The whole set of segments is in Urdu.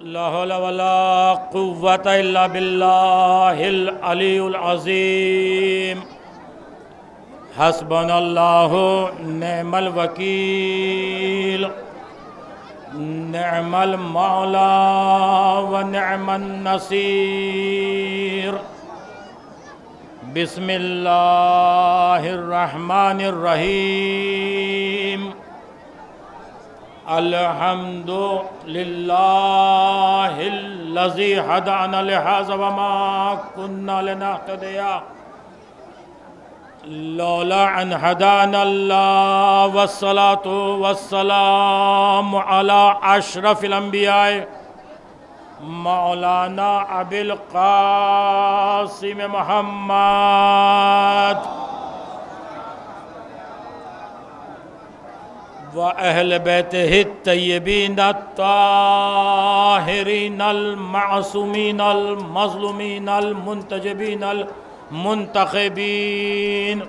لا حول ولا قوة إلا بالله العلي العظيم حسبنا الله نعم الوكيل نعم المولى ونعم النصير بسم الله الرحمن الرحيم الحمد لله الذي هدانا لهذا وما كنا لنهتدي لولا أن هدانا الله والصلاة والسلام على أشرف الأنبياء مولانا أبي القاسم محمد وأهل بيته الطيبين الطاهرين المعصومين المظلومين المنتجبين المنتخبين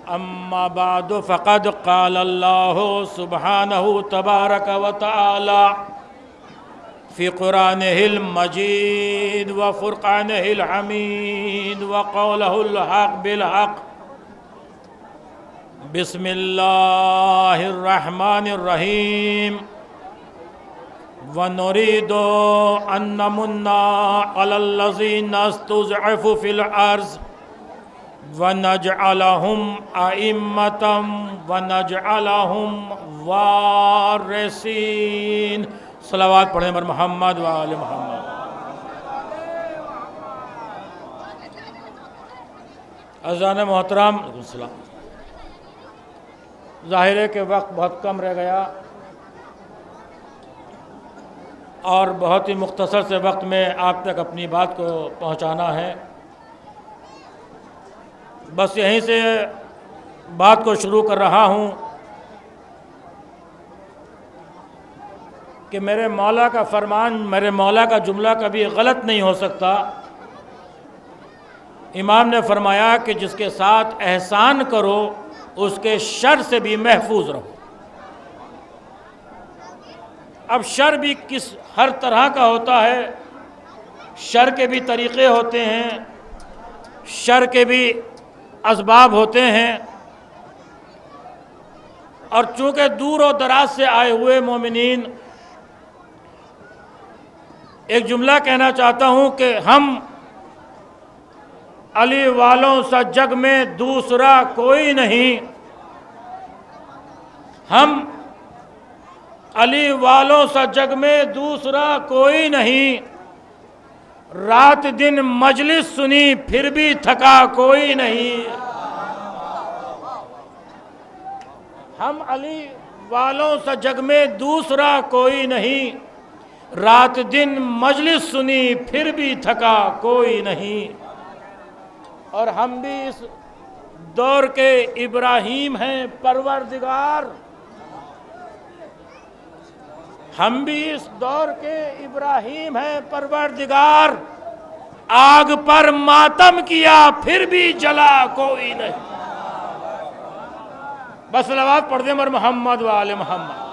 أما بعد فقد قال الله سبحانه تبارك وتعالى في قرآنه المجيد وفرقانه الحميد وقوله الحق بالحق بسم الله الرحمن الرحيم ونريد أن نمن على الذين استضعفوا في الأرض ونجعلهم أئمة ونجعلهم وارثين صلوات پڑھیں بر محمد وآل محمد. عزیزان محترم، ظاہر ہے کہ وقت بہت کم رہ گیا اور بہت ہی مختصر سے وقت میں آپ تک اپنی بات کو پہنچانا ہے. بس یہیں سے بات کو شروع کر رہا ہوں کہ میرے مولا کا فرمان، میرے مولا کا جملہ کبھی غلط نہیں ہو سکتا. امام نے فرمایا کہ جس کے ساتھ احسان کرو اس کے شر سے بھی محفوظ رہو. اب شر بھی ہر طرح کا ہوتا ہے. شر کے بھی طریقے ہوتے ہیں، شر کے بھی اسباب ہوتے ہیں، اور چونکہ دور و دراز سے آئے ہوئے مومنین، ایک جملہ کہنا چاہتا ہوں کہ ہم علی والوں سا جگ میں دوسرا کوئی نہیں. ہم علی والوں سا جگ میں دوسرا کوئی نہیں. رات دن مجلس سنی پھر بھی تھکا کوئی نہیں. ہم علی والوں سا جگ میں دوسرا کوئی نہیں. رات دن مجلس سنی پھر بھی تھکا کوئی نہیں. اور ہم بھی اس دور کے ابراہیم ہیں پروردگار. ہم بھی اس دور کے ابراہیم ہیں پروردگار. آگ پر ماتم کیا پھر بھی جلا کوئی نہیں. بس صلوات پڑھ دیں مر محمد وآل محمد.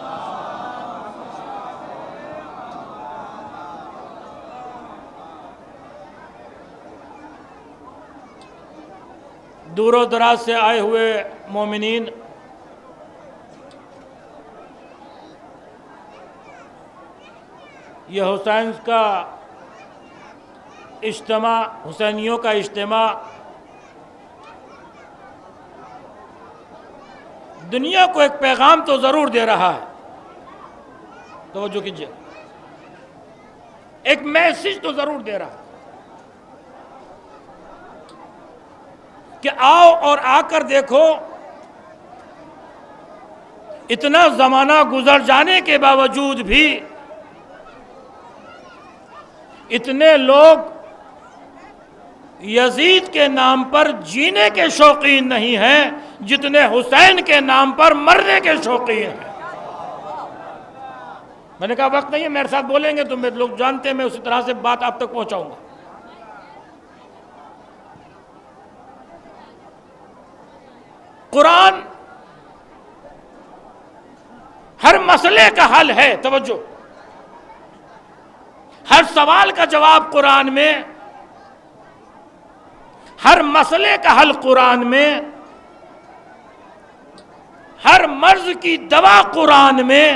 دور و دراز سے آئے ہوئے مومنین، یہ حسین کا اجتماع، حسینیوں کا اجتماع دنیا کو ایک پیغام تو ضرور دے رہا ہے. توجہ کیجئے، ایک میسج تو ضرور دے رہا ہے کہ آؤ اور آ کر دیکھو. اتنا زمانہ گزر جانے کے باوجود بھی اتنے لوگ یزید کے نام پر جینے کے شوقین نہیں ہیں جتنے حسین کے نام پر مرنے کے شوقین ہیں. میں نے کہا وقت نہیں ہے، میرے ساتھ بولیں گے تو لوگ جانتے ہیں میں اسی طرح سے بات آپ تک پہنچاؤں گا. قرآن ہر مسئلے کا حل ہے. توجہ، ہر سوال کا جواب قرآن میں، ہر مسئلے کا حل قرآن میں، ہر مرض کی دوا قرآن میں،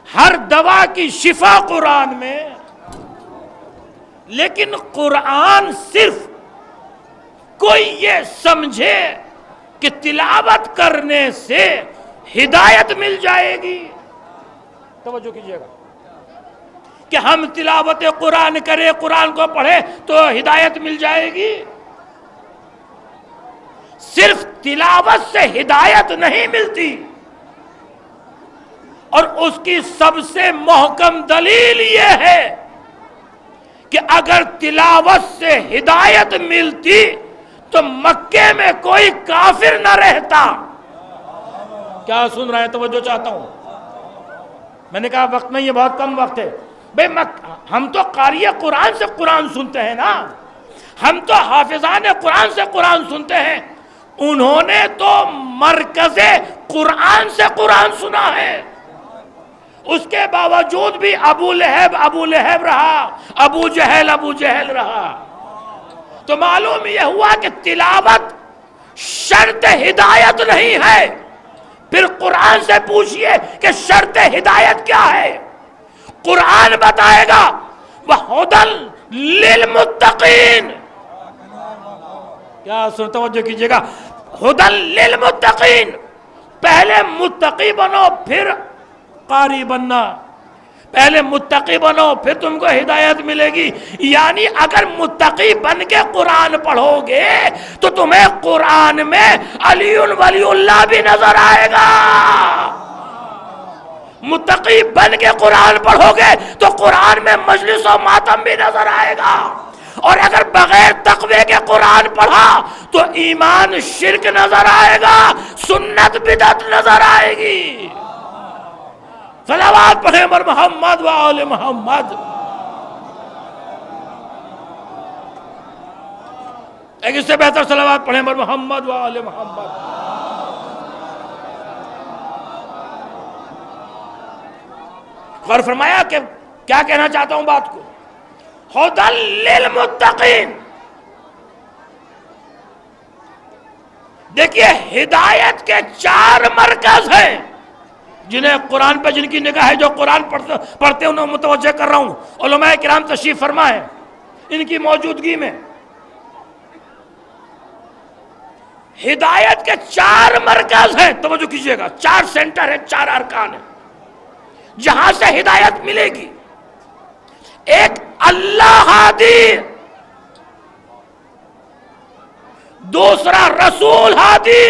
ہر دوا کی شفا قرآن میں. لیکن قرآن صرف کوئی یہ سمجھے کہ تلاوت کرنے سے ہدایت مل جائے گی. توجہ کیجیے گا کہ ہم تلاوت قرآن کریں، قرآن کو پڑھیں تو ہدایت مل جائے گی. صرف تلاوت سے ہدایت نہیں ملتی، اور اس کی سب سے محکم دلیل یہ ہے کہ اگر تلاوت سے ہدایت ملتی تو مکے میں کوئی کافر نہ رہتا. کیا سن رہے ہیں؟ توجہ چاہتا ہوں. میں نے کہا وقت نہیں ہے، بہت کم وقت ہے. بھئی ہم تو قاری قرآن سے قرآن سنتے ہیں نا، ہم تو حافظان قرآن سے قرآن سنتے ہیں. انہوں نے تو مرکز قرآن سے قرآن سنا ہے. اس کے باوجود بھی ابو لہب رہا، ابو جہل رہا. تو معلوم یہ ہوا کہ تلاوت شرط ہدایت نہیں ہے. پھر قرآن سے پوچھئے کہ شرط ہدایت کیا ہے. قرآن بتائے گا وَهُدًى لِّلْمُتَّقِينَ. کیا سن توجہ کیجئے گا، هُدًى لِّلْمُتَّقِينَ. پہلے متقی بنو پھر قاری بننا. پہلے متقی بنو پھر تم کو ہدایت ملے گی. یعنی اگر متقی بن کے قرآن پڑھو گے تو تمہیں قرآن میں علی ولی اللہ بھی نظر آئے گا. متقی بن کے قرآن پڑھو گے تو قرآن میں مجلس و ماتم بھی نظر آئے گا. اور اگر بغیر تقوی کے قرآن پڑھا تو ایمان شرک نظر آئے گا، سنت بدعت نظر آئے گی. صلوات پڑھیں بر محمد و آل محمد. ایک اس سے بہتر صلوات پڑھیں بر محمد و آل محمد. غور فرمایا کہ کیا کہنا چاہتا ہوں بات کو. ہدی للمتقین. دیکھیے ہدایت کے 4 مرکز ہیں جنہیں قرآن پہ جن کی نگاہ ہے، جو قرآن پڑھتے ہیں انہیں متوجہ کر رہا ہوں. علماء کرام تشریف فرما ہے ان کی موجودگی میں. ہدایت کے 4 مرکز ہیں، توجہ کیجئے گا. 4 سینٹر ہیں، 4 ارکان ہیں جہاں سے ہدایت ملے گی. ایک اللہ ہادی، دوسرا رسول ہادی،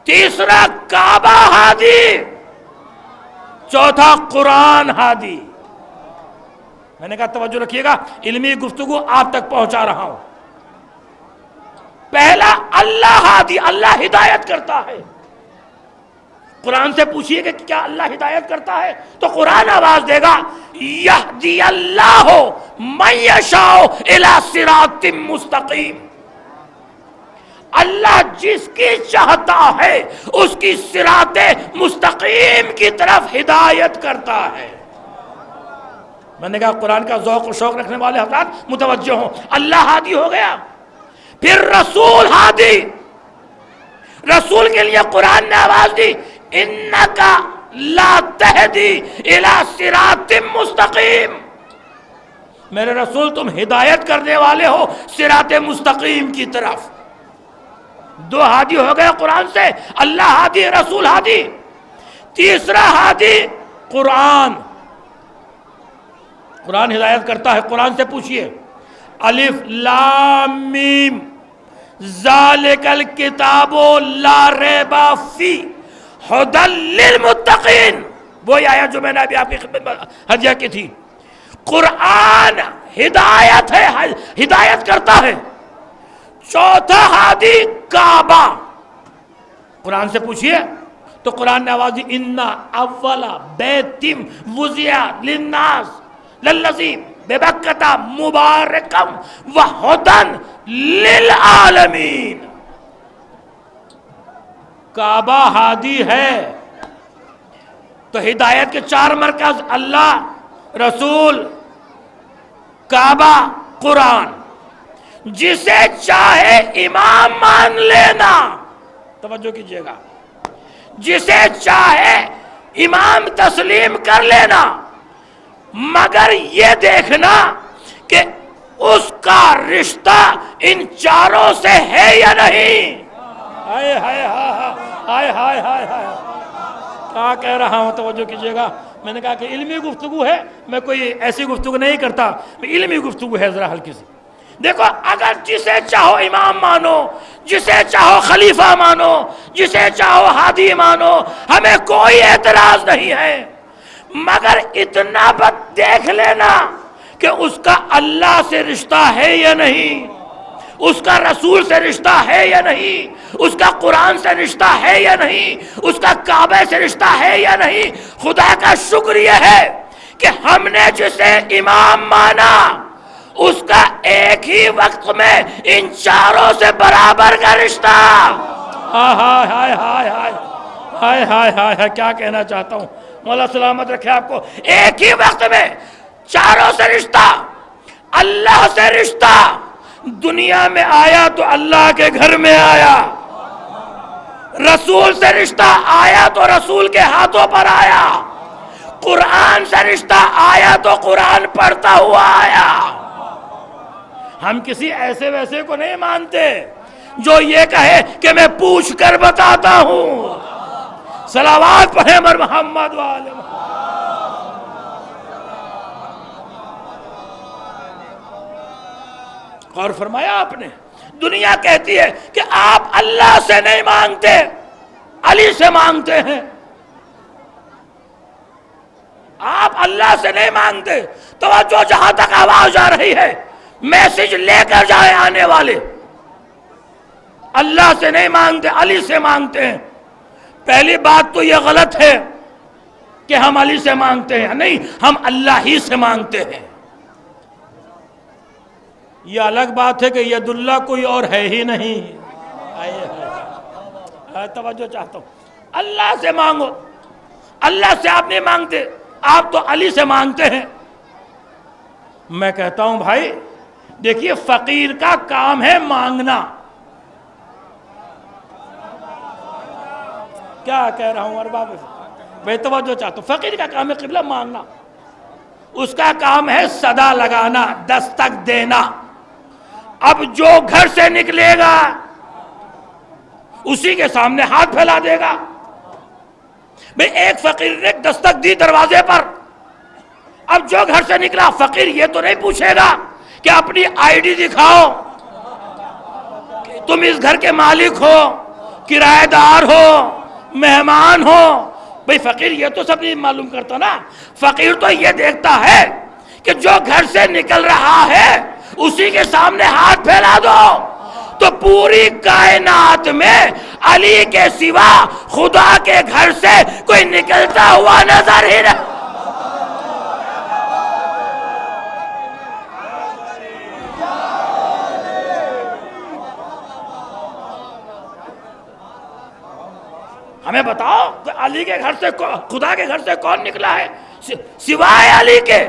تیسرا کعبہ ہادی، چوتھا قرآن ہادی. میں نے کہا توجہ رکھیے گا، علمی گفتگو آپ تک پہنچا رہا ہوں. پہلا اللہ ہادی، اللہ ہدایت کرتا ہے. قرآن سے پوچھئے کہ کیا اللہ ہدایت کرتا ہے تو قرآن آواز دے گا یہدی اللہ من یشاء الی صراط مستقیم. اللہ جس کی چاہتا ہے اس کی صراط مستقیم کی طرف ہدایت کرتا ہے. میں نے کہا قرآن کا ذوق و شوق رکھنے والے حضرات متوجہ ہوں. اللہ ہادی ہو گیا. پھر رسول ہادی. رسول کے لیے قرآن نے آواز دی انکا لا تہدی الی صراط مستقیم. میرے رسول تم ہدایت کرنے والے ہو صراط مستقیم کی طرف. 2 ہادی ہو گئے قرآن سے، اللہ ہادی، رسول ہادی. تیسرا ہادی قرآن. قرآن ہدایت کرتا ہے. قرآن سے پوچھئے الف لام میم ذالک الکتاب لا ریب فی ہدی للمتقین. وہی آیت جو میں نے ابھی آپ کی خدمت میں ہدیہ کی تھی. قرآن ہدایت ہے، ہدایت کرتا ہے. چوتھا ہادی کعبہ. قرآن سے پوچھئے تو قرآن نے آواز دی اِنَّ اَوَّلَ بَيْتٍ وُضِعَ لِلنَّاسِ لَلَّذِي بِبَکَّةَ مُبَارَكًا وَهُدًى لِلْعَالَمِينَ. کعبہ ہادی ہے. تو ہدایت کے 4 مرکز: اللہ، رسول، کعبہ، قرآن. جسے چاہے امام مان لینا، توجہ کیجئے گا، جسے چاہے امام تسلیم کر لینا، مگر یہ دیکھنا کہ اس کا رشتہ ان 4 سے ہے یا نہیں. ہائے ہائے ہائے ہائے ہائے ہائے، کیا کہہ رہا ہوں، توجہ کیجئے گا. میں نے کہا کہ علمی گفتگو ہے، میں کوئی ایسی گفتگو نہیں کرتا، علمی گفتگو ہے ذرا ہلکی سی. دیکھو، اگر جسے چاہو امام مانو، جسے چاہو خلیفہ مانو، جسے چاہو ہادی مانو، ہمیں کوئی اعتراض نہیں ہے، مگر اتنا بات دیکھ لینا کہ اس کا اللہ سے رشتہ ہے یا نہیں، اس کا رسول سے رشتہ ہے یا نہیں، اس کا قرآن سے رشتہ ہے یا نہیں، اس کا کعبے سے رشتہ ہے یا نہیں. خدا کا شکر یہ ہے کہ ہم نے جسے امام مانا اس کا ایک ہی وقت میں ان 4 سے برابر کا رشتہ. ہائے ہائے ہائے ہائے ہائے ہائے ہائے، کیا کہنا چاہتا ہوں، مولا سلامت رکھے آپ کو. ایک ہی وقت میں 4 سے رشتہ، اللہ سے رشتہ. دنیا میں آیا تو اللہ کے گھر میں آیا، رسول سے رشتہ آیا تو رسول کے ہاتھوں پر آیا، قرآن سے رشتہ آیا تو قرآن پڑھتا ہوا آیا. ہم کسی ایسے ویسے کو نہیں مانتے جو یہ کہے کہ میں پوچھ کر بتاتا ہوں. صلوات پڑھیں مر محمد والے محمد. اور فرمایا آپ نے، دنیا کہتی ہے کہ آپ اللہ سے نہیں مانگتے، علی سے مانگتے ہیں. آپ اللہ سے نہیں مانگتے. توجہ، جہاں تک آواز آ رہی ہے میسج لے کر جائے آنے والے. اللہ سے نہیں مانگتے، علی سے مانگتے ہیں. پہلی بات تو یہ غلط ہے کہ ہم علی سے مانگتے ہیں، نہیں، ہم اللہ ہی سے مانگتے ہیں. یہ الگ بات ہے کہ ید اللہ کوئی اور ہے ہی نہیں. توجہ چاہتا ہوں، اللہ سے مانگو. اللہ سے آپ نہیں مانگتے، آپ تو علی سے مانگتے ہیں. میں کہتا ہوں بھائی دیکھیے، فقیر کا کام ہے مانگنا. کیا کہہ رہا ہوں ارباب بے توجہ چاہتا ہوں. فقیر کا کام ہے قبلہ مانگنا، اس کا کام ہے صدا لگانا، دستک دینا. اب جو گھر سے نکلے گا اسی کے سامنے ہاتھ پھیلا دے گا. بھئی ایک فقیر نے دستک دی دروازے پر، اب جو گھر سے نکلا فقیر یہ تو نہیں پوچھے گا کہ اپنی آئی ڈی دکھاؤ، کہ تم اس گھر کے مالک ہو، کرایہ دار ہو، مہمان ہو. بھئی فقیر یہ تو سب نہیں معلوم کرتا نا. فقیر تو یہ دیکھتا ہے کہ جو گھر سے نکل رہا ہے اسی کے سامنے ہاتھ پھیلا دو. تو پوری کائنات میں علی کے سوا خدا کے گھر سے کوئی نکلتا ہوا نظر ہی نہیں. ہمیں بتاؤ کہ علی کے گھر سے، خدا کے گھر سے کون نکلا ہے سوائے علی کے؟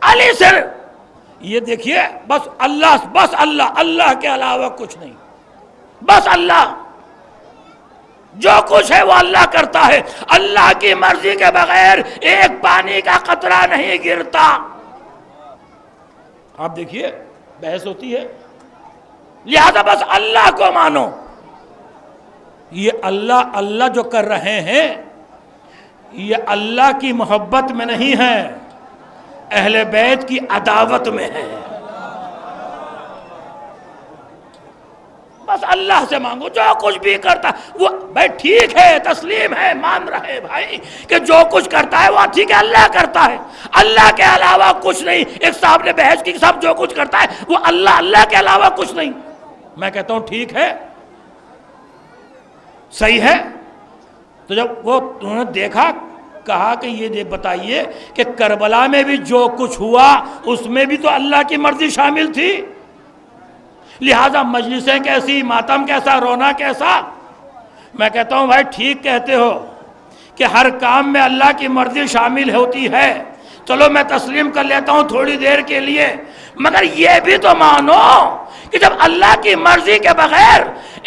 علی سے. یہ دیکھیے، بس اللہ، بس اللہ، اللہ کے علاوہ کچھ نہیں، بس اللہ. جو کچھ ہے وہ اللہ کرتا ہے. اللہ کی مرضی کے بغیر ایک پانی کا قطرہ نہیں گرتا. آپ دیکھیے بحث ہوتی ہے، لہذا بس اللہ کو مانو. یہ اللہ اللہ جو کر رہے ہیں یہ اللہ کی محبت میں نہیں ہے، اہل بیت کی عداوت میں ہے. بس اللہ سے مانگو. جو کچھ بھی کرتا وہ بھائی ٹھیک ہے، تسلیم ہے، مان رہے بھائی کہ جو کچھ کرتا ہے وہ ٹھیک ہے، اللہ کرتا ہے، اللہ کے علاوہ کچھ نہیں. ایک صاحب نے بحث کی، سب جو کچھ کرتا ہے وہ اللہ، اللہ کے علاوہ کچھ نہیں. میں کہتا ہوں ٹھیک ہے، صحیح ہے. تو جب وہ انہوں نے دیکھا، کہا کہ یہ بتائیے کہ کربلا میں بھی جو کچھ ہوا اس میں بھی تو اللہ کی مرضی شامل تھی، لہذا مجلسیں کیسی، ماتم کیسا، رونا کیسا. میں کہتا ہوں بھائی ٹھیک کہتے ہو، کہ ہر کام میں اللہ کی مرضی شامل ہوتی ہے، چلو میں تسلیم کر لیتا ہوں تھوڑی دیر کے لیے، مگر یہ بھی تو مانو کہ جب اللہ کی مرضی کے بغیر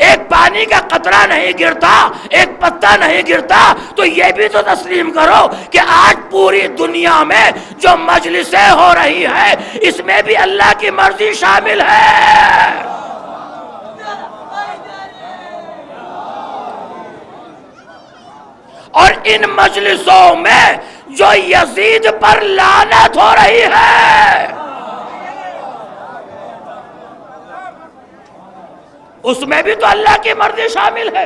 ایک پانی کا قطرہ نہیں گرتا، ایک پتا نہیں گرتا، تو یہ بھی تو تسلیم کرو کہ آج پوری دنیا میں جو مجلسیں ہو رہی ہیں اس میں بھی اللہ کی مرضی شامل ہے۔ اور ان مجلسوں میں جو یزید پر لعنت ہو رہی ہے اس میں بھی تو اللہ کی مرضی شامل ہے۔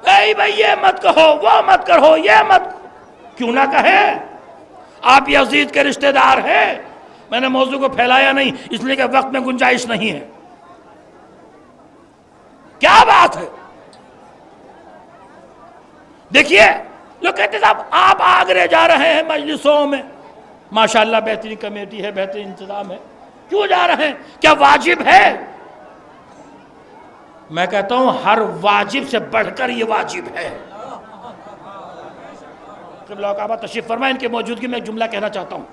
بھائی یہ مت کہو، وہ مت کرو، یہ مت، کیوں نہ کہیں؟ آپ یزید کے رشتہ دار ہیں۔ میں نے موضوع کو پھیلایا نہیں اس لیے کہ وقت میں گنجائش نہیں ہے۔ کیا بات ہے؟ دیکھیے لوگ کہتے ہیں صاحب آپ آگرے جا رہے ہیں مجلسوں میں، ماشاءاللہ بہترین کمیٹی ہے، بہترین انتظام ہے، کیوں جا رہے ہیں؟ کیا واجب ہے؟ میں کہتا ہوں ہر واجب سے بڑھ کر یہ واجب ہے۔ قبلہ و کعبہ تشریف فرمائیں، ان کی موجودگی میں ایک جملہ کہنا چاہتا ہوں۔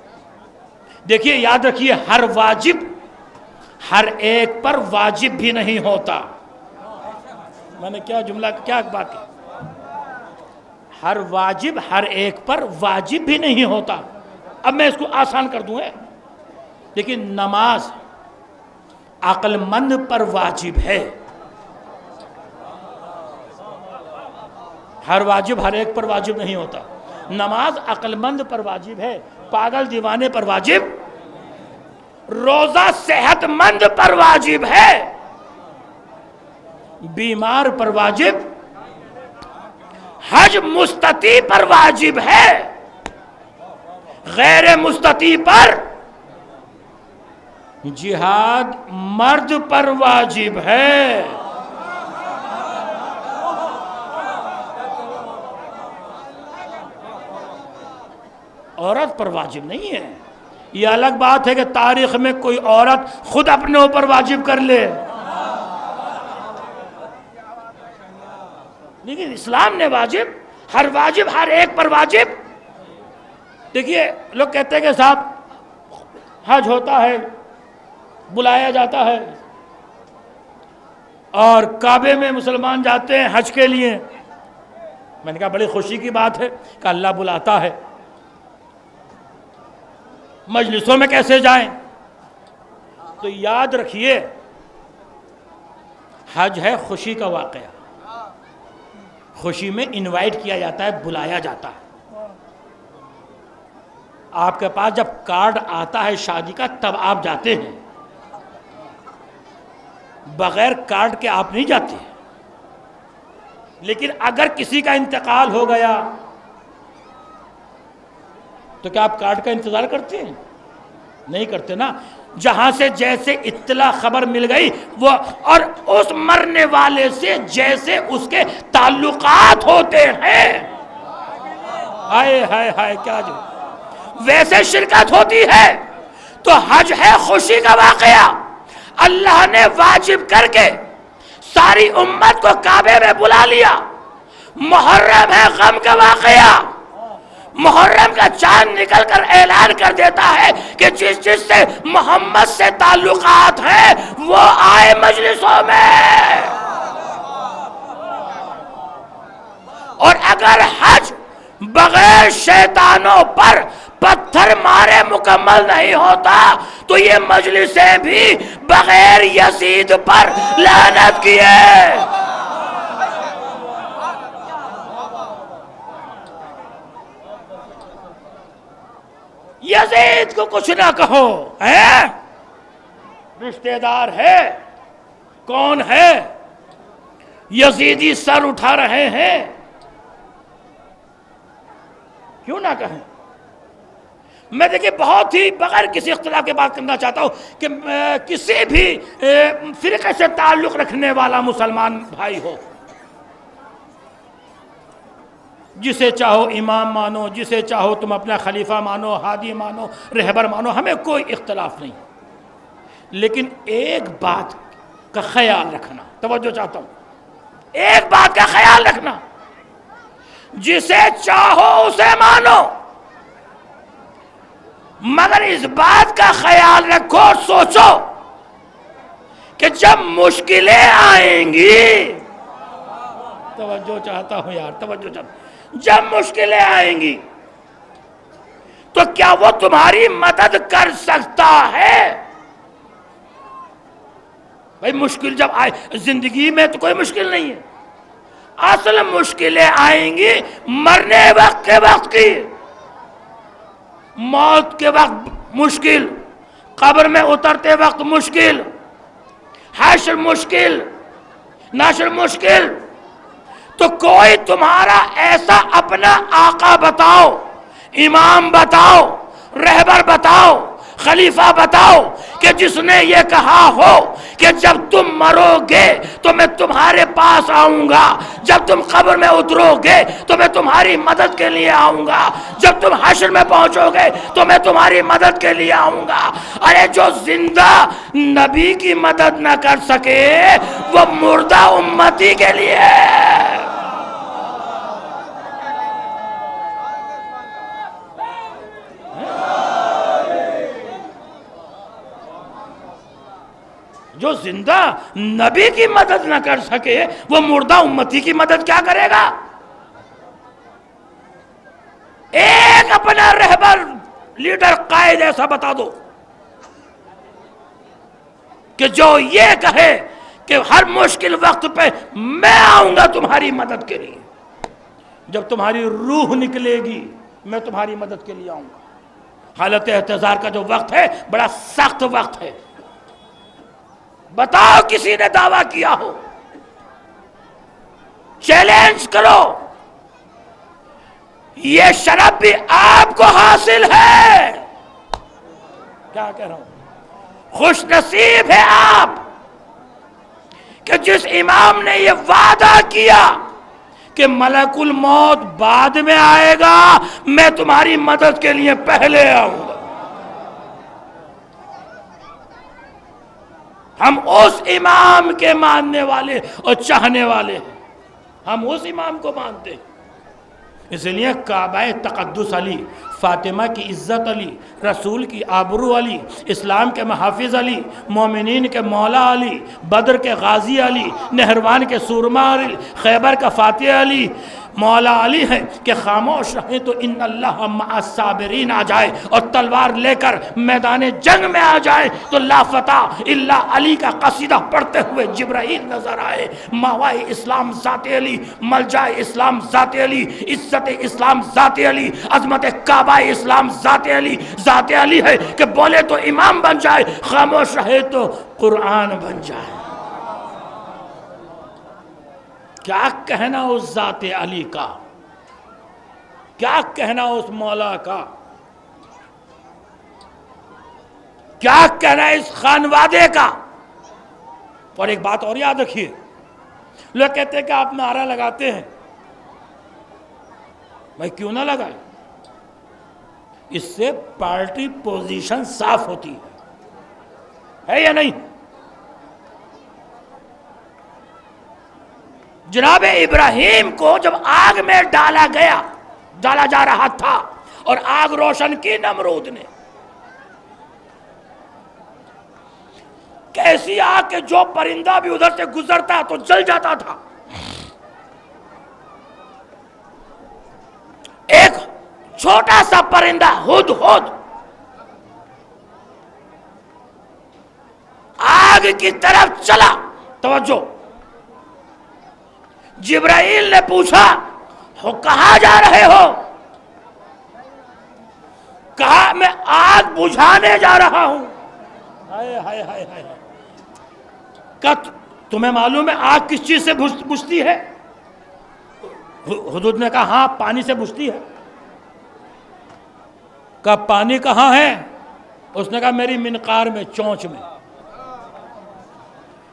دیکھیے یاد رکھیے، ہر واجب ہر ایک پر واجب بھی نہیں ہوتا۔ میں نے کیا جملہ، کیا بات کی؟ ہر واجب ہر ایک پر واجب بھی نہیں ہوتا۔ اب میں اس کو آسان کر دوں، لیکن نماز عقل مند پر واجب ہے۔ ہر واجب ہر ایک پر واجب نہیں ہوتا۔ نماز عقل مند پر واجب ہے، پاگل دیوانے پر واجب، روزہ صحت مند پر واجب ہے، بیمار پر واجب، حج مستطیع پر واجب ہے، غیر مستطیع پر جہاد مرد پر واجب ہے۔ عورت پر واجب نہیں ہے۔ یہ الگ بات ہے کہ تاریخ میں کوئی عورت خود اپنے اوپر واجب کر لے، لیکن اسلام نے واجب ہر ایک پر واجب۔ دیکھیے لوگ کہتے ہیں کہ صاحب حج ہوتا ہے، بلایا جاتا ہے، اور کعبے میں مسلمان جاتے ہیں حج کے لیے۔ میں نے کہا بڑی خوشی کی بات ہے کہ اللہ بلاتا ہے، مجلسوں میں کیسے جائیں؟ تو یاد رکھیے حج ہے خوشی کا واقعہ، خوشی میں انوائٹ کیا جاتا ہے، بلایا جاتا ہے۔ آپ کے پاس جب کارڈ آتا ہے شادی کا تب آپ جاتے ہیں، بغیر کارڈ کے آپ نہیں جاتے۔ لیکن اگر کسی کا انتقال ہو گیا تو کیا آپ کارڈ کا انتظار کرتے ہیں؟ نہیں کرتے نا۔ جہاں سے جیسے اطلاع خبر مل گئی وہ، اور اس مرنے والے سے جیسے اس کے تعلقات ہوتے ہیں، ہائے ہائے ہائے کیا جو ویسے شرکت ہوتی ہے۔ تو حج ہے خوشی کا واقعہ، اللہ نے واجب کر کے ساری امت کو کعبے میں بلا لیا۔ محرم ہے غم کا واقعہ، محرم کا چاند نکل کر اعلان کر دیتا ہے کہ جس سے محمد سے تعلقات ہیں وہ آئے مجلسوں میں۔ اور اگر حج بغیر شیطانوں پر پتھر مارے مکمل نہیں ہوتا تو یہ مجلسیں بھی بغیر یزید پر لعنت کیے۔ یزید کو کچھ نہ کہو، رشتہ دار ہے، کون ہے؟ یزیدی سر اٹھا رہے ہیں، کیوں نہ کہیں؟ میں دیکھیں بہت ہی بغیر کسی اختلاف کے بات کرنا چاہتا ہوں کہ کسی بھی فرقے سے تعلق رکھنے والا مسلمان بھائی ہو، جسے چاہو امام مانو، جسے چاہو تم اپنا خلیفہ مانو، ہادی مانو، رہبر مانو، ہمیں کوئی اختلاف نہیں، لیکن ایک بات کا خیال رکھنا، توجہ چاہتا ہوں، ایک بات کا خیال رکھنا، جسے چاہو اسے مانو، مگر اس بات کا خیال رکھو اور سوچو کہ جب مشکلیں آئیں گی، توجہ چاہتا ہوں یار، توجہ چاہتا، جب مشکلیں آئیں گی تو کیا وہ تمہاری مدد کر سکتا ہے؟ بھائی مشکل جب آئے زندگی میں تو کوئی مشکل نہیں ہے، اصل مشکلیں آئیں گی مرنے وقت کے وقت کی، موت کے وقت مشکل، قبر میں اترتے وقت مشکل، حشر مشکل، نشر مشکل۔ تو کوئی تمہارا ایسا اپنا آقا بتاؤ، امام بتاؤ، رہبر بتاؤ، خلیفہ بتاؤ کہ جس نے یہ کہا ہو کہ جب تم مرو گے تو میں تمہارے پاس آؤں گا، جب تم قبر میں اترو گے تو میں تمہاری مدد کے لیے آؤں گا، جب تم حشر میں پہنچو گے تو میں تمہاری مدد کے لیے آؤں گا۔ ارے جو زندہ نبی کی مدد نہ کر سکے وہ مردہ امتی کے لیے ہے۔ جو زندہ نبی کی مدد نہ کر سکے وہ مردہ امتی کی مدد کیا کرے گا؟ ایک اپنا رہبر، لیڈر، قائد ایسا بتا دو کہ جو یہ کہے کہ ہر مشکل وقت پہ میں آؤں گا تمہاری مدد کے لیے، جب تمہاری روح نکلے گی میں تمہاری مدد کے لیے آؤں گا۔ حالت احتضار کا جو وقت ہے بڑا سخت وقت ہے، بتاؤ کسی نے دعویٰ کیا ہو، چیلنج کرو، یہ شرف بھی آپ کو حاصل ہے۔ کیا کہہ رہا ہوں؟ خوش نصیب ہے آپ کہ جس امام نے یہ وعدہ کیا کہ ملک الموت بعد میں آئے گا، میں تمہاری مدد کے لیے پہلے آؤں گا۔ ہم اس امام کے ماننے والے اور چاہنے والے ہیں، ہم اس امام کو مانتے ہیں۔ اس لیے کعبہ تقدس علی، فاطمہ کی عزت علی، رسول کی آبرو علی، اسلام کے محافظ علی، مومنین کے مولا علی، بدر کے غازی علی، نہروان کے سورما علی، خیبر کا فاتح علی، مولا علی ہے کہ خاموش رہیں تو ان اللہ مع الصابرین آ جائے، اور تلوار لے کر میدان جنگ میں آ جائے تو لا فتح الا علی کا قصیدہ پڑھتے ہوئے جبرائیل نظر آئے۔ ماوائے اسلام ذات علی، ملجائے اسلام ذات علی، عزت اسلام ذات علی، عظمت کعبہ اسلام ذات علی، ذات علی ہے کہ بولے تو امام بن جائے، خاموش رہے تو قرآن بن جائے۔ کیا کہنا اس ذات علی کا، کیا کہنا اس مولا کا، کیا کہنا اس خانوادے کا۔ اور ایک بات اور یاد رکھیے، لوگ کہتے ہیں کہ آپ نعرہ لگاتے ہیں، بھائی کیوں نہ لگائے، اس سے پارٹی پوزیشن صاف ہوتی ہے یا نہیں؟ جناب ابراہیم کو جب آگ میں ڈالا جا رہا تھا اور آگ روشن کی نمرود نے، کیسی آگ کہ جو پرندہ بھی ادھر سے گزرتا تو جل جاتا تھا۔ ایک چھوٹا سا پرندہ ہدہد آگ کی طرف چلا، توجہ، جبرائیل نے پوچھا کہاں جا رہے ہو؟ کہا میں آگ بجھانے جا رہا ہوں۔ ہائے ہائے ہائے ہائے، کہا تمہیں معلوم ہے آگ کس چیز سے بجھتی ہے؟ ہدہد نے کہا ہاں پانی سے بجھتی ہے۔ کہا پانی کہاں ہے؟ اس نے کہا میری منقار میں، چونچ میں۔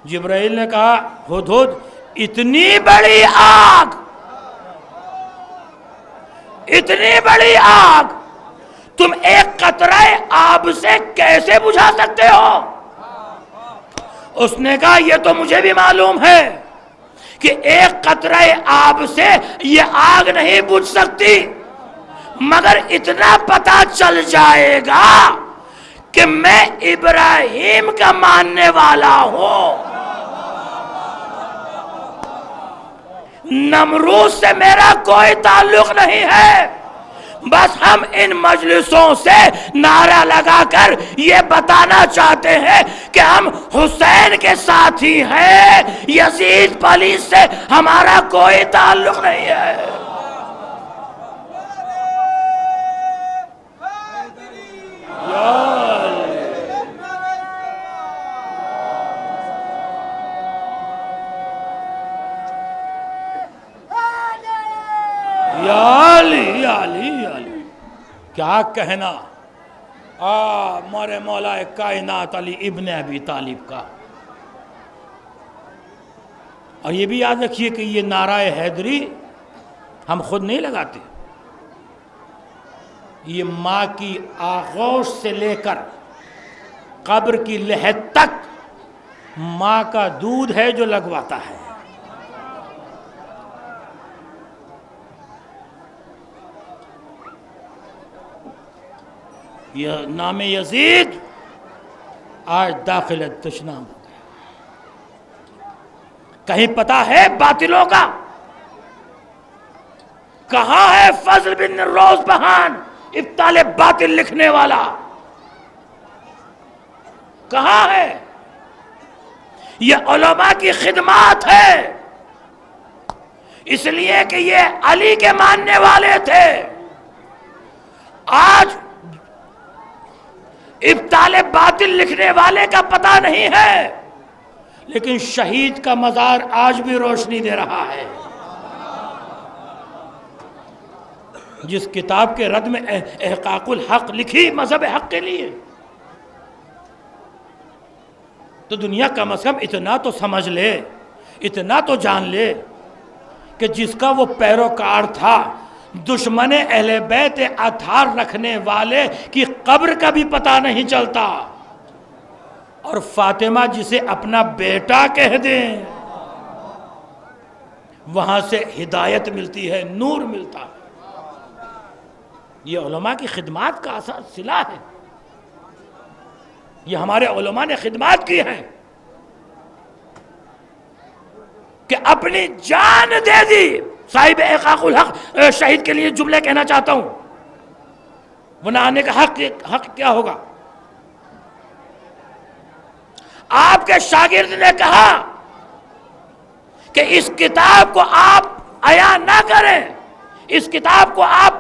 جبرائیل نے کہا ہدہد اتنی بڑی آگ، اتنی بڑی آگ تم ایک قطرہ آب سے کیسے بجھا سکتے ہو؟ اس نے کہا یہ تو مجھے بھی معلوم ہے کہ ایک قطرہ آب سے یہ آگ نہیں بجھ سکتی، مگر اتنا پتا چل جائے گا کہ میں ابراہیم کا ماننے والا ہوں، نمرود سے میرا کوئی تعلق نہیں ہے۔ بس ہم ان مجلسوں سے نعرہ لگا کر یہ بتانا چاہتے ہیں کہ ہم حسین کے ساتھی ہیں، یزید پالیس سے ہمارا کوئی تعلق نہیں ہے۔ یا علی یا علی یا علی، کیا کہنا ہمارے مولا کائنات علی ابن ابی طالب کا۔ اور یہ بھی یاد رکھیے کہ یہ نعرہ حیدری ہم خود نہیں لگاتے، یہ ماں کی آغوش سے لے کر قبر کی لحد تک ماں کا دودھ ہے جو لگواتا ہے۔ یہ نام یزید آج داخل دشنام ہو گیا۔ کہیں پتا ہے باطلوں کا؟ کہاں ہے فضل بن روز بہان ابطال باطل لکھنے والا؟ کہاں ہے؟ یہ علماء کی خدمات ہے، اس لیے کہ یہ علی کے ماننے والے تھے۔ آج ابطال باطل لکھنے والے کا پتہ نہیں ہے، لیکن شہید کا مزار آج بھی روشنی دے رہا ہے۔ جس کتاب کے رد میں احقاق الحق لکھی مذہب حق کے لیے، تو دنیا کم از کم اتنا تو سمجھ لے، اتنا تو جان لے کہ جس کا وہ پیروکار تھا، دشمن اہل بیت اطہار رکھنے والے کی قبر کا بھی پتہ نہیں چلتا، اور فاطمہ جسے اپنا بیٹا کہہ دیں وہاں سے ہدایت ملتی ہے، نور ملتا ہے۔ یہ علماء کی خدمات کا اساس صلہ ہے، یہ ہمارے علماء نے خدمات کی ہیں کہ اپنی جان دے دی۔ صاحب احقاق الحق شہید کے لیے جملے کہنا چاہتا ہوں، وہ نہ آنے کا حق کیا ہوگا؟ آپ کے شاگرد نے کہا کہ اس کتاب کو آپ عیاں نہ کریں، اس کتاب کو آپ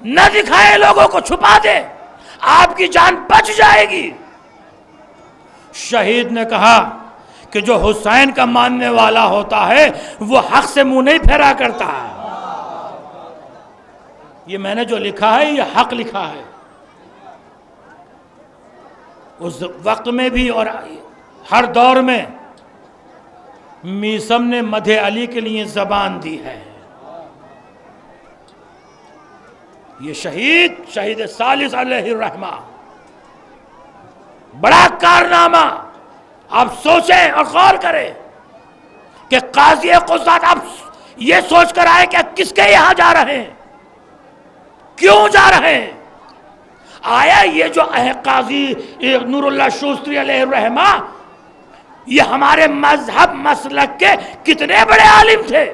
نہ دکھائیں، لوگوں کو چھپا دیں، آپ کی جان بچ جائے گی۔ شہید نے کہا کہ جو حسین کا ماننے والا ہوتا ہے وہ حق سے منہ نہیں پھیرا کرتا ہے۔ یہ میں نے جو لکھا ہے یہ حق لکھا ہے۔ اس وقت میں بھی اور ہر دور میں میثم نے مدح علی کے لیے زبان دی ہے۔ یہ شہید ثالث علیہ الرحمہ، بڑا کارنامہ۔ آپ سوچیں اور غور کریں کہ قاضی قضات آپ یہ سوچ کر آئے کہ کس کے یہاں جا رہے ہیں، کیوں جا رہے ہیں؟ آیا یہ جو قاضی نور اللہ شوستری علیہ الرحمہ، یہ ہمارے مذہب مسلک کے کتنے بڑے عالم تھے،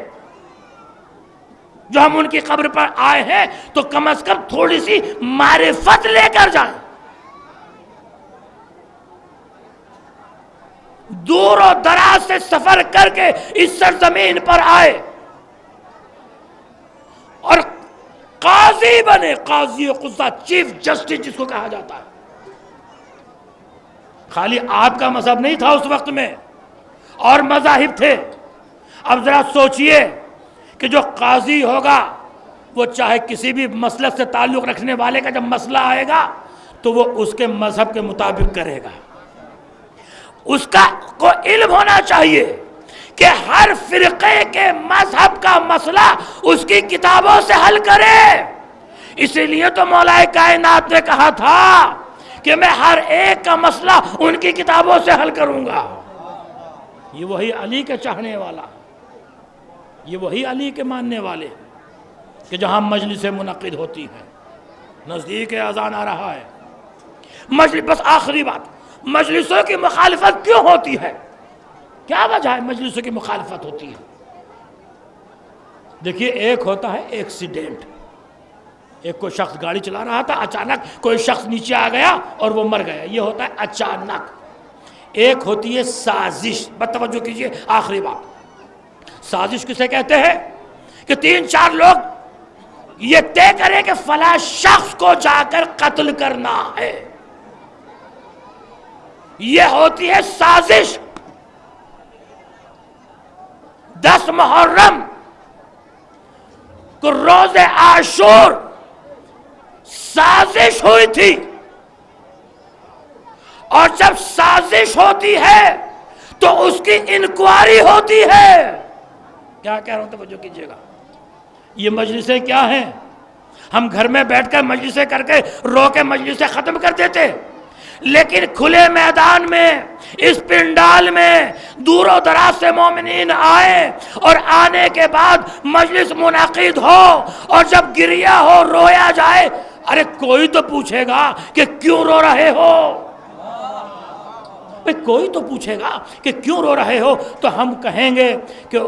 جو ہم ان کی قبر پر آئے ہیں تو کم از کم تھوڑی سی معرفت لے کر جائیں۔ دور و دراز سے سفر کر کے اس سرزمین پر آئے اور قاضی بنے، قاضی قضات، چیف جسٹس جس کو کہا جاتا ہے۔ خالی آپ کا مذہب نہیں تھا اس وقت میں، اور مذاہب تھے۔ اب ذرا سوچئے کہ جو قاضی ہوگا وہ چاہے کسی بھی مسلک سے تعلق رکھنے والے کا جب مسئلہ آئے گا تو وہ اس کے مذہب کے مطابق کرے گا۔ اس کا کو علم ہونا چاہیے کہ ہر فرقے کے مذہب کا مسئلہ اس کی کتابوں سے حل کرے۔ اسی لیے تو مولا کائنات نے کہا تھا کہ میں ہر ایک کا مسئلہ ان کی کتابوں سے حل کروں گا۔ یہ وہی علی کے چاہنے والا، یہ وہی علی کے ماننے والے کہ جہاں مجلسیں منعقد ہوتی ہیں، نزدیک اذان آ رہا ہے، مجلس، بس آخری بات، مجلسوں کی مخالفت کیوں ہوتی ہے؟ کیا وجہ ہے مجلسوں کی مخالفت ہوتی ہے؟ دیکھیے، ایک ہوتا ہے ایکسیڈنٹ، ایک کوئی شخص گاڑی چلا رہا تھا، اچانک کوئی شخص نیچے آ گیا اور وہ مر گیا، یہ ہوتا ہے اچانک۔ ایک ہوتی ہے سازش، بتوجہ کیجئے، آخری بات، سازش کسے کہتے ہیں؟ کہ 3-4 لوگ یہ طے کریں کہ فلاں شخص کو جا کر قتل کرنا ہے، یہ ہوتی ہے سازش۔ 10 محرم کو روز عاشور سازش ہوئی تھی، اور جب سازش ہوتی ہے تو اس کی انکوائری ہوتی ہے۔ کیا کہہ رہا ہوں، توجہ کیجئے گا، یہ مجلسیں کیا ہیں؟ ہم گھر میں بیٹھ کر مجلسیں کر کے رو کے مجلسیں ختم کر دیتے، لیکن کھلے میدان میں، اس پنڈال میں دور و دراز سے مومنین آئے، اور آنے کے بعد مجلس منعقد ہو، اور جب گریہ ہو، رویا جائے، ارے کوئی تو پوچھے گا کہ کیوں رو رہے ہو؟ کوئی تو پوچھے گا کہ کیوں رو رہے ہو؟ تو ہم کہیں گے کہ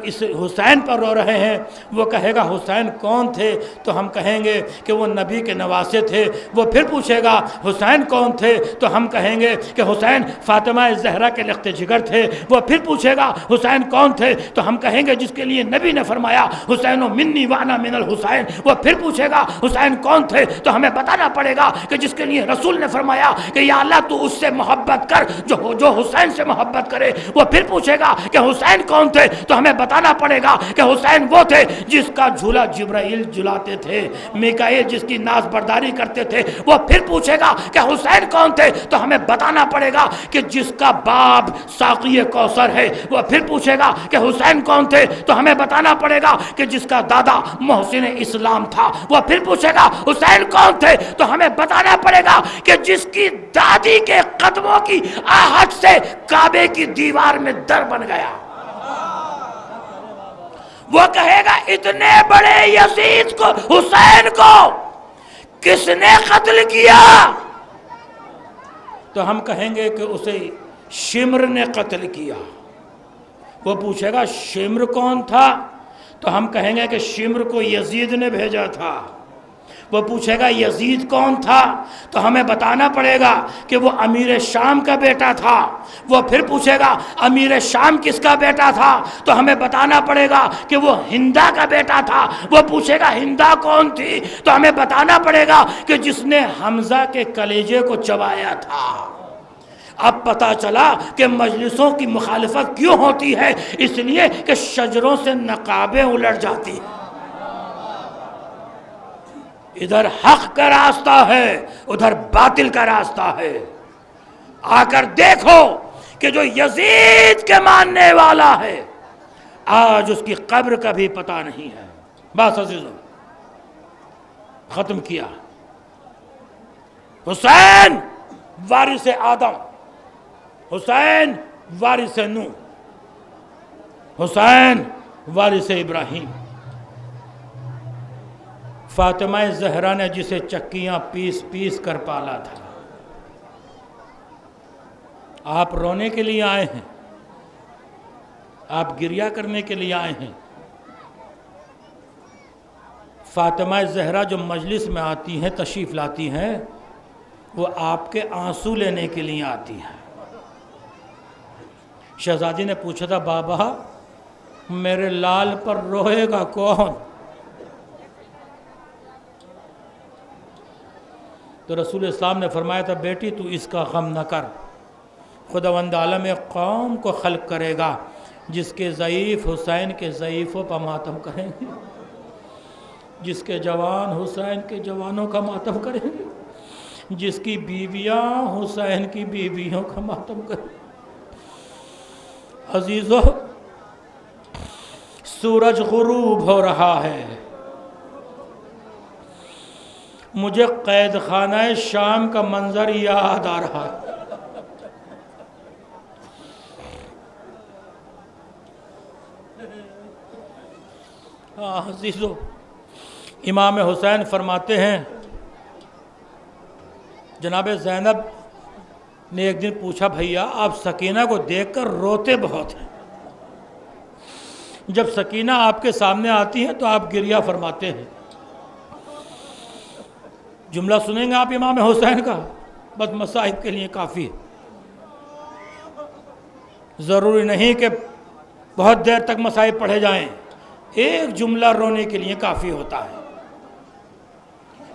اس حسین پر رو رہے ہیں۔ وہ کہے گا حسین کون تھے؟ تو ہم کہیں گے کہ وہ نبی کے نواسے تھے۔ وہ پھر پوچھے گا حسین کون تھے؟ تو ہم کہیں گے کہ حسین فاطمہ زہرا کے لخت جگر تھے۔ وہ پھر پوچھے گا حسین کون تھے؟ تو ہم کہیں گے جس کے لیے نبی نے فرمایا حسین منی وانا من الحسین۔ وہ پھر پوچھے گا حسین کون تھے؟ تو ہمیں بتانا پڑے گا کہ جس کے لیے رسول نے فرمایا کہ یا اللہ تو اس سے محبت کر جو حسین سے محبت کرے۔ وہ پھر پوچھے گا کہ حسین کون تھے؟ تو ہمیں بتانا پڑے گا کہ حسین وہ تھے جس کا جھولا جبرائیل جھلاتے تھے، میکائیل جس کی ناز برداری کرتے تھے۔ وہ پھر پوچھے گا کہ حسین کون تھے؟ تو ہمیں بتانا پڑے گا کہ جس کا باپ ساقی کوثر ہے۔ وہ پھر پوچھے گا کہ حسین کون تھے؟ تو ہمیں بتانا پڑے گا کہ جس کا دادا محسن اسلام تھا۔ وہ پھر پوچھے گا حسین کون تھے؟ تو ہمیں بتانا پڑے گا کہ جس کی دادی کے قدموں کی آہٹ سے کعبے کی دیوار میں در بن گیا۔ وہ کہے گا اتنے بڑے یزید کو، حسین کو کس نے قتل کیا؟ تو ہم کہیں گے کہ اسے شمر نے قتل کیا۔ وہ پوچھے گا شمر کون تھا؟ تو ہم کہیں گے کہ شمر کو یزید نے بھیجا تھا۔ وہ پوچھے گا یزید کون تھا؟ تو ہمیں بتانا پڑے گا کہ وہ امیر شام کا بیٹا تھا۔ وہ پھر پوچھے گا امیر شام کس کا بیٹا تھا؟ تو ہمیں بتانا پڑے گا کہ وہ ہندا کا بیٹا تھا۔ وہ پوچھے گا ہندا کون تھی؟ تو ہمیں بتانا پڑے گا کہ جس نے حمزہ کے کلیجے کو چبایا تھا۔ اب پتا چلا کہ مجلسوں کی مخالفت کیوں ہوتی ہے، اس لیے کہ شجروں سے نقابیں الٹ جاتی ہیں۔ ادھر حق کا راستہ ہے، ادھر باطل کا راستہ ہے۔ آ کر دیکھو کہ جو یزید کے ماننے والا ہے آج اس کی قبر کا بھی پتہ نہیں ہے۔ بس عزیزوں، ختم کیا۔ حسین وارث آدم، حسین وارث نوح، حسین وارث ابراہیم، فاطمہ زہرا نے جسے چکیاں پیس پیس کر پالا تھا۔ آپ رونے کے لیے آئے ہیں، آپ گریہ کرنے کے لیے آئے ہیں۔ فاطمہ زہرا جو مجلس میں آتی ہیں، تشریف لاتی ہیں، وہ آپ کے آنسو لینے کے لیے آتی ہیں۔ شہزادی نے پوچھا تھا بابا میرے لال پر روئے گا کون؟ تو رسول اسلام نے فرمایا تھا بیٹی تو اس کا غم نہ کر، خداوند عالم قوم کو خلق کرے گا جس کے ضعیف حسین کے ضعیفوں پر ماتم کریں گے، جس کے جوان حسین کے جوانوں کا ماتم کریں گے، جس کی بیویاں حسین کی بیویوں کا ماتم کریں گے۔ عزیزو، سورج غروب ہو رہا ہے، مجھے قید خانہ شام کا منظر یاد آ رہا ہے۔ عزیزو، امام حسین فرماتے ہیں جناب زینب نے ایک دن پوچھا بھیا آپ سکینہ کو دیکھ کر روتے بہت ہیں، جب سکینہ آپ کے سامنے آتی ہیں تو آپ گریہ فرماتے ہیں۔ جملہ سنیں گے آپ امام حسین کا، بس مصائب کے لیے کافی ہے، ضروری نہیں کہ بہت دیر تک مصائب پڑھے جائیں، ایک جملہ رونے کے لیے کافی ہوتا ہے۔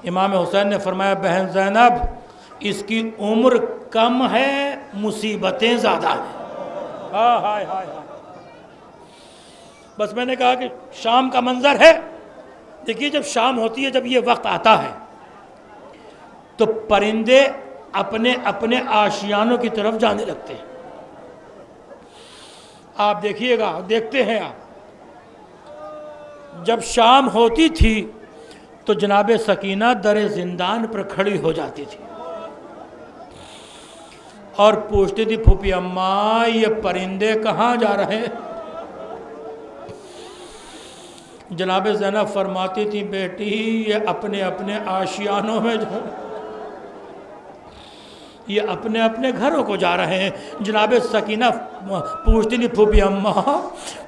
امام حسین نے فرمایا بہن زینب اس کی عمر کم ہے، مصیبتیں زیادہ ہیں۔ ہائے ہائے ہائے ہائے۔ بس میں نے کہا کہ شام کا منظر ہے، دیکھیے جب شام ہوتی ہے، جب یہ وقت آتا ہے تو پرندے اپنے اپنے آشیانوں کی طرف جانے لگتے ہیں۔ آپ دیکھیے گا، دیکھتے ہیں آپ، جب شام ہوتی تھی تو جناب سکینہ در زندان پر کھڑی ہو جاتی تھی اور پوچھتی تھی پھوپھی اماں یہ پرندے کہاں جا رہے ہیں؟ جناب زینب فرماتی تھی بیٹی یہ اپنے اپنے آشیانوں میں یہ اپنے اپنے گھروں کو جا رہے ہیں۔ جناب سکینہ پوچھتی تھی پھوپھی اماں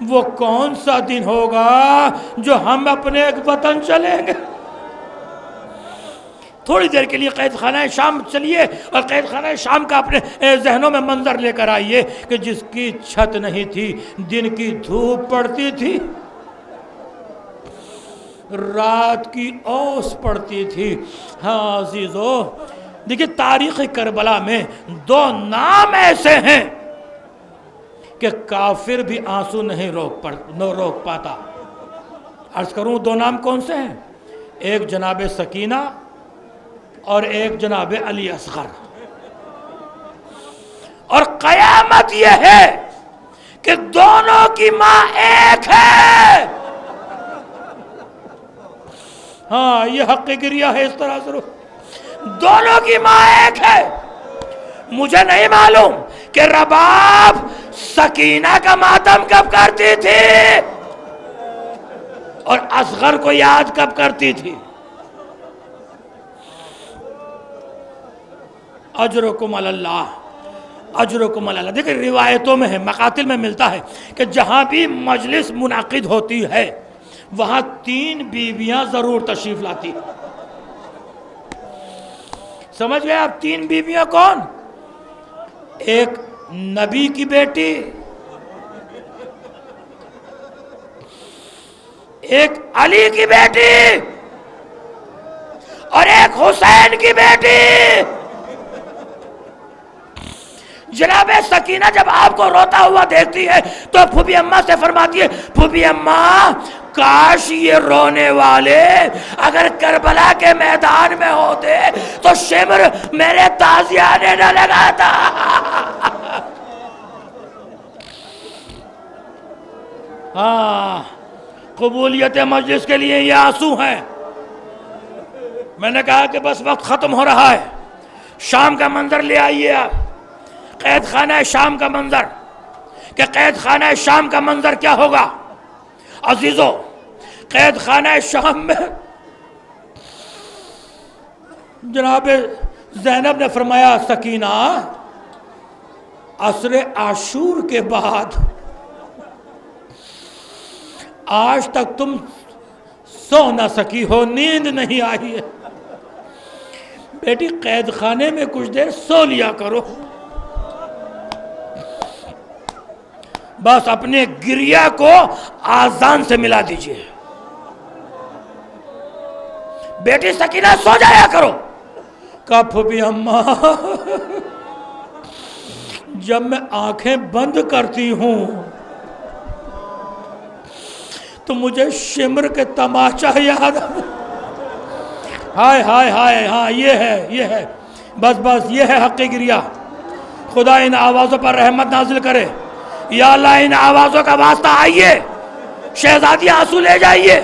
وہ کون سا دن ہوگا جو ہم اپنے ایک وطن چلیں گے؟ تھوڑی دیر کے لیے قید خانہ شام چلیے اور قید خانہ شام کا اپنے ذہنوں میں منظر لے کر آئیے کہ جس کی چھت نہیں تھی، دن کی دھوپ پڑتی تھی، رات کی اوس پڑتی تھی۔ ہاں عزیزو دیکھیں تاریخ کربلا میں دو نام ایسے ہیں کہ کافر بھی آنسو نہیں روک پاتا۔ عرض کروں دو نام کون سے ہیں؟ ایک جناب سکینہ اور ایک جناب علی اصغر۔ اور قیامت یہ ہے کہ دونوں کی ماں ایک ہے۔ ہاں یہ حق گریہ ہے، اس طرح ضرور دونوں کی ماں ایک ہے۔ مجھے نہیں معلوم کہ رباب سکینہ کا ماتم کب کرتی تھی اور اصغر کو یاد کب کرتی تھی۔ اجرکم علی اللہ، اجرکم علی اللہ۔ دیکھیں روایتوں میں ہے، مقاتل میں ملتا ہے کہ جہاں بھی مجلس منعقد ہوتی ہے وہاں 3 بیویاں ضرور تشریف لاتی ہیں۔ سمجھ گئے آپ 3 بیویاں کون؟ ایک نبی کی بیٹی، ایک علی کی بیٹی اور ایک حسین کی بیٹی۔ جناب سکینہ جب آپ کو روتا ہوا دیکھتی ہے تو پھوپھی اماں سے فرماتی ہے پھوپھی اماں کاش یہ رونے والے اگر کربلا کے میدان میں ہوتے تو شمر میرے تازیانے نہ لگاتا۔ ہاں قبولیت مجلس کے لیے یہ آنسو ہیں۔ میں نے کہا کہ بس وقت ختم ہو رہا ہے، شام کا منظر لے آئیے آپ، قید خانہ شام کا منظر، کہ قید خانہ شام کا منظر کیا ہوگا۔ عزیزو قید خانہ شام میں جناب زینب نے فرمایا سکینہ عصر عاشور کے بعد آج تک تم سو نہ سکی ہو، نیند نہیں آئی ہے، بیٹی قید خانے میں کچھ دیر سو لیا کرو، بس اپنے گریہ کو آذان سے ملا دیجئے، بیٹی سکینہ سو جایا کرو۔ کہا پھوپھی اماں جب میں آنکھیں بند کرتی ہوں تو مجھے شمر کے تماشا یاد ہائے ہائے ہائے۔ ہاں یہ ہے بس یہ ہے حق گریہ۔ خدا ان آوازوں پر رحمت نازل کرے۔ یا اللہ ان آوازوں کا واسطہ آئیے، شہزادی آنسو لے جائیے،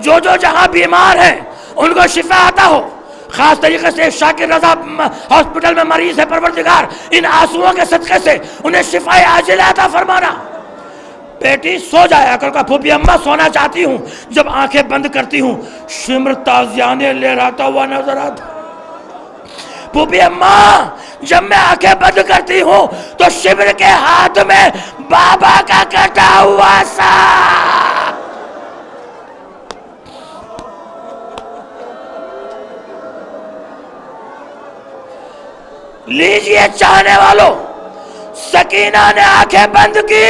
جو جہاں بیمار ہیں ان کو شفا عطا ہو۔ خاص طریقے سے شاکر رضا ہاسپٹل میں مریض ہے، پروردگار ان آنسوؤں کے صدقے سے انہیں شفا عاجلہ عطا فرمانا۔ بیٹی سو جایا کر کہا پھوپھی اماں سونا چاہتی ہوں. جب آنکھیں بند کرتی ہوں شمر تازیانے لے رہتا ہوا نظر آتا. پھوپھی اماں جب میں آنکھیں بند کرتی ہوں تو شمر کے ہاتھ میں بابا کا کٹا ہوا سا. لیجئے چاہنے والوں، سکینہ نے آنکھیں بند کی.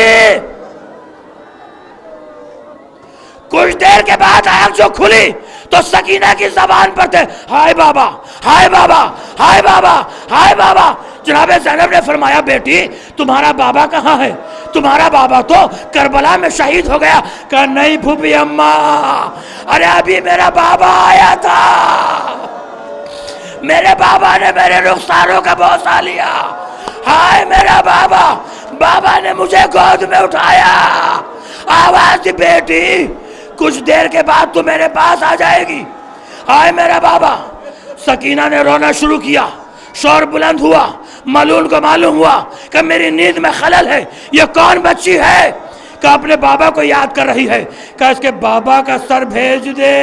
کچھ دیر کے بعد آنکھ جو کھلی تو سکینہ کی زبان پر تھے ہائے بابا ہائے بابا ہائے بابا ہائے بابا. جناب زینب نے فرمایا بیٹی تمہارا بابا کہاں ہے؟ تمہارا بابا تو کربلا میں شہید ہو گیا. کہا نہیں پھوپھی اماں، ارے ابھی میرا بابا آیا تھا، میرے بابا نے میرے رخساروں کا بوسہ لیا. ہائے میرا بابا، بابا نے مجھے گود میں اٹھایا. آواز دی بیٹی کچھ دیر کے بعد تو میرے پاس آ جائے گی. ہائے میرا بابا. سکینہ نے رونا شروع کیا، شور بلند ہوا. ملون کو معلوم ہوا کہ میری نیند میں خلل ہے، یہ کون بچی ہے؟ کہ اپنے بابا کو یاد کر رہی ہے. کہ اس کے بابا کا سر بھیج دے.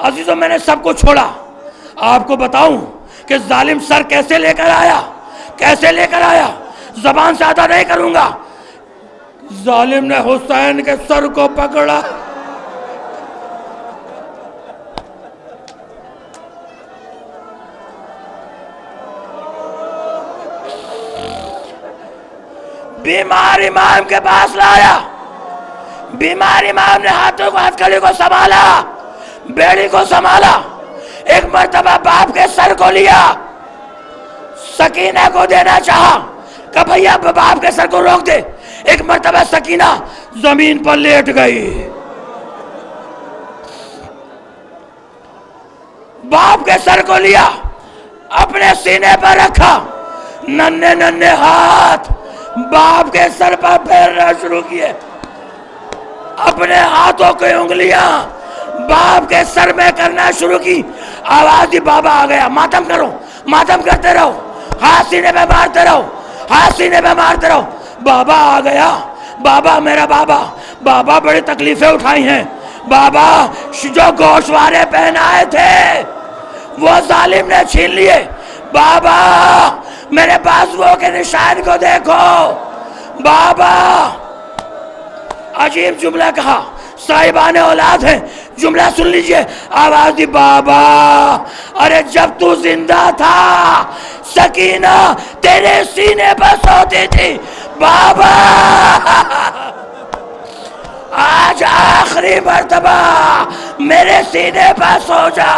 عزیزوں میں نے سب کو چھوڑا، آپ کو بتاؤں کہ ظالم سر کیسے لے کر آیا، کیسے لے کر آیا. زبان سے ادا نہیں کروں گا. ظالم نے حسین کے سر کو پکڑا، بیمار امام کے پاس لایا. بیمار امام نے ہاتھوں کو ہتھکڑی کو سنبھالا، بیڑی کو سنبھالا. ایک مرتبہ باپ کے سر کو لیا، سکینہ کو دینا چاہا کہ بھیا باپ کے سر کو روک دے. ایک مرتبہ سکینہ زمین پر لیٹ گئی، باپ کے سر کو لیا، اپنے سینے پر رکھا. ننھے ننھے ہاتھ باپ کے سر پر پھیرنا شروع کیے. اپنے ہاتھوں کی انگلیاں باپ کے سر میں کرنا شروع کی. آواز دی بابا آ گیا. ماتم کرو، ماتم کرتے رہو، ہاتھ سینے پہ مارتے رہو، ہاتھ سینے پہ مارتے رہو. بابا آ گیا. بابا میرا بابا، بابا بڑی تکلیفیں اٹھائی ہیں. بابا جو گوشوارے پہنائے تھے وہ ظالم نے چھین لیے. بابا میرے بازوؤں کے نشان کو دیکھو. بابا عجیب جملہ کہا، صاحبان اولاد ہیں. جملہ سن لیجئے. آواز دی بابا ارے جب تو زندہ تھا سکینہ تیرے سینے پر سوتی تھی. بابا آج آخری مرتبہ میرے سینے پر سو جا.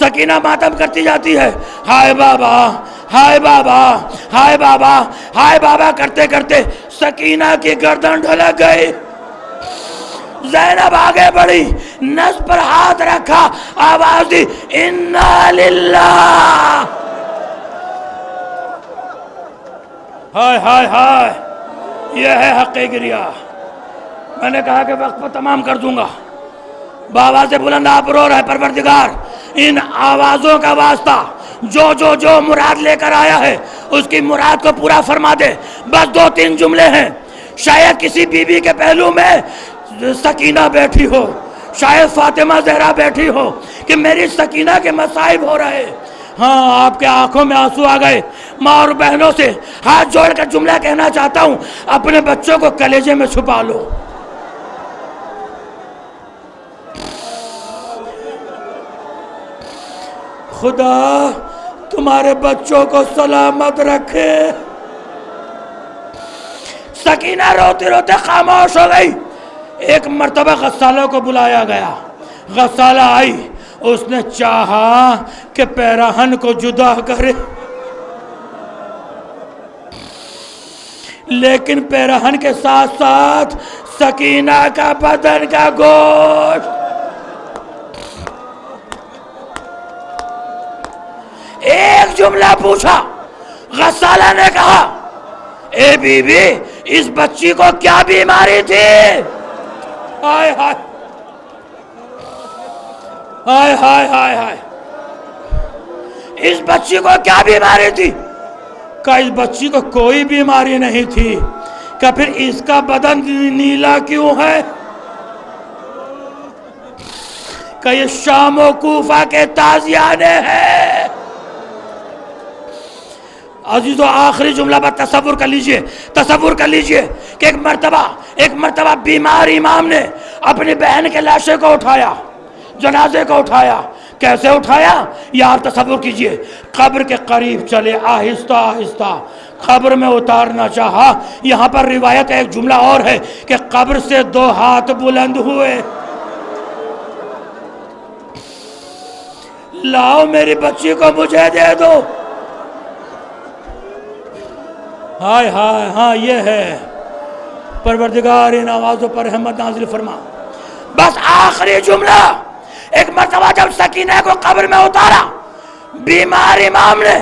سکینہ ماتم کرتی جاتی ہے. ہائے بابا ہائے بابا ہائے بابا ہائے بابا کرتے کرتے سکینہ کی گردن ڈھلک گئی. زینب آگے بڑھی، نس پر ہاتھ رکھا، آواز دی انا للہ. ہائے ہائے ہائے، یہ ہے حق گریہ. میں نے کہا کہ وقت پر تمام کر دوں گا. بابا سے بلند آپ رو رہے پروردگار ان آوازوں کا واسطہ جو مراد لے کر آیا ہے اس کی مراد کو پورا فرما دے. بس 2-3 جملے ہیں. شاید کسی بی بی کے پہلو میں سکینہ بیٹھی ہو، شاید فاطمہ زہرا بیٹھی ہو کہ میری سکینہ کے مصائب ہو رہے. ہاں آپ کے آنکھوں میں آنسو آ گئے. ماں اور بہنوں سے ہاتھ جوڑ کر جملہ کہنا چاہتا ہوں، اپنے بچوں کو کلیجے میں چھپا لو. خدا تمہارے بچوں کو سلامت رکھے. سکینہ روتے روتے خاموش ہو گئی. ایک مرتبہ غسالہ کو بلایا گیا. غسالہ آئی، اس نے چاہا کہ پیراہن کو جدا کرے، لیکن پیراہن کے ساتھ ساتھ سکینہ کا بدن کا گوشت. ایک جملہ پوچھا. غسالہ نے کہا اے بی بی اس بچی کو کیا بیماری تھی؟ ہائے ہائے ہائے ہائے ہائے، اس بچی کو کیا بیماری تھی؟ کہ اس بچی کو کوئی بیماری نہیں تھی، کہ پھر اس کا بدن نیلا کیوں ہے؟ کہ یہ شام و کوفہ کے تازیانے ہیں۔ عزیزو آخری جملہ پر تصور کر لیجئے کہ ایک مرتبہ بیمار امام نے اپنی بہن کے لاشے کو اٹھایا، جنازے کو اٹھایا۔ کیسے اٹھایا؟ یار تصور کیجئے، قبر کے قریب چلے، آہستہ آہستہ قبر میں اتارنا چاہا۔ یہاں پر روایت ایک جملہ اور ہے کہ قبر سے 2 ہاتھ بلند ہوئے، لاؤ میری بچی کو مجھے دے دو۔ ہائے ہائے، ہاں یہ ہے، پروردگار ان آوازوں پر رحمت نازل فرما۔ بس آخری جملہ، ایک مرتبہ جب سکینہ کو قبر میں اتارا، بیمار امام نے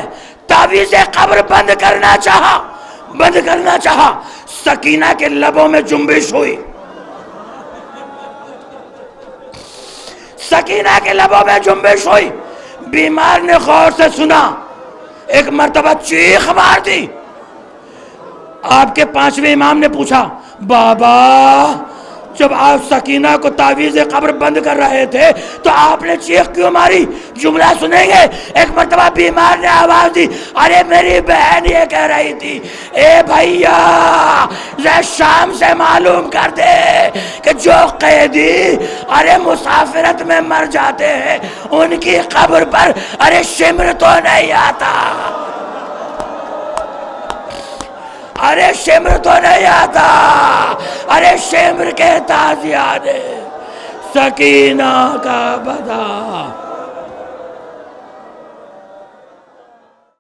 تعویذ قبر بند کرنا چاہا، سکینہ کے لبوں میں جنبش ہوئی، سکینہ کے لبوں میں جنبش ہوئی۔ بیمار نے غور سے سنا، ایک مرتبہ چیخ مار دی۔ آپ کے 5ویں امام نے پوچھا، بابا جب آپ سکینہ کو تعویذ قبر بند کر رہے تھے تو آپ نے چیخ کیوں ماری؟ جملہ سنیں گے۔ ایک مرتبہ بیمار نے آواز دی، ارے میری بہن یہ کہہ رہی تھی، اے بھائیا ذرا شام سے معلوم کر دے کہ جو قیدی ارے مسافرت میں مر جاتے ہیں ان کی قبر پر ارے شمر تو نہیں آتا، ارے شمر تو نہیں آتا، ارے شمر کے تازیانے سکینہ کا بدا